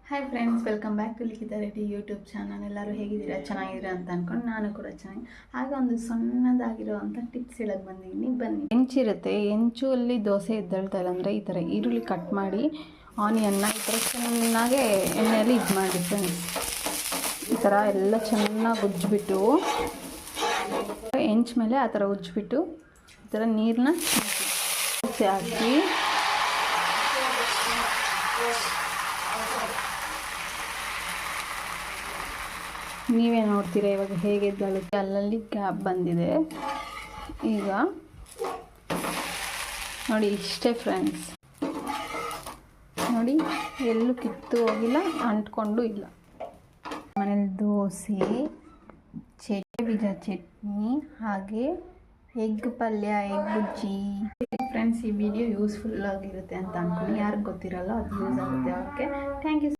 Hi friends, welcome back to Likhita Reddy YouTube channel. ಎಲ್ಲರೂ ಹೇಗಿದ್ದೀರಾ? ಚೆನ್ನಾಗಿದ್ದೀರಾ ಅಂತ ಅಂದ್ಕೊಂಡು ನಾನು ಕೂಡ ಚೆನ್ನಾಗಿ. ಆಗ ಒಂದು ಸಣ್ಣದಾಗಿರೋವಂಥ ಟಿಪ್ಸ್ ಹೇಳಕ್ಕೆ ಬಂದಿದ್ದೀನಿ, ಬನ್ನಿ. ಹೆಂಚಿರುತ್ತೆ, ಹೆಂಚಲ್ಲಿ ದೋಸೆ ಎದ್ದೇಳ್ತಾ ಇಲ್ಲ ಅಂದರೆ ಈ ಥರ ಈರುಳ್ಳಿ ಕಟ್ ಮಾಡಿ ಆನಿಯನ್ನ ಈ ಥರ ಚೆನ್ನಾಗೆ ಎಣ್ಣೆಯಲ್ಲಿ ಇದು ಮಾಡಿ ಫ್ರೆಂಡ್ಸ್. ಈ ಥರ ಎಲ್ಲ ಚೆನ್ನಾಗಿ ಉಜ್ಜಿಬಿಟ್ಟು ಹೆಂಚು ಮೇಲೆ ಆ ಥರ ಉಜ್ಜಿಬಿಟ್ಟು ಈ ಥರ ನೀರನ್ನ ಹಾಕಿ ನೀವೇ ನೋಡ್ತೀರಾ ಇವಾಗ ಹೇಗೆ ಎದ್ದೇಳುತ್ತೆ. ಅಲ್ಲಲ್ಲಿ ಗ್ಯಾಪ್ ಬಂದಿದೆ. ಈಗ ನೋಡಿ, ಇಷ್ಟೇ ಫ್ರೆಂಡ್ಸ್. ನೋಡಿ, ಎಲ್ಲೂ ಕಿತ್ತು ಹೋಗಿಲ್ಲ, ಅಂಟ್ಕೊಂಡು ಇಲ್ಲ. ಮನೇಲಿ ದೋಸೆ, ಬೀಜ ಚಟ್ನಿ, ಹಾಗೆ ಎಗ್ ಪಲ್ಯ, ಎಗ್ ಬುಜ್ಜಿ. ಫ್ರೆಂಡ್ಸ್, ಈ ವಿಡಿಯೋ ಯೂಸ್ಫುಲ್ ಆಗಿರುತ್ತೆ ಅಂತ ಅಂದ್ಕೊಂಡು, ಯಾರಿಗೆ ಗೊತ್ತಿರಲ್ಲ ಅದು ಯೂಸ್ ಆಗುತ್ತೆ ಅವ್ರಿಗೆ. Thank you.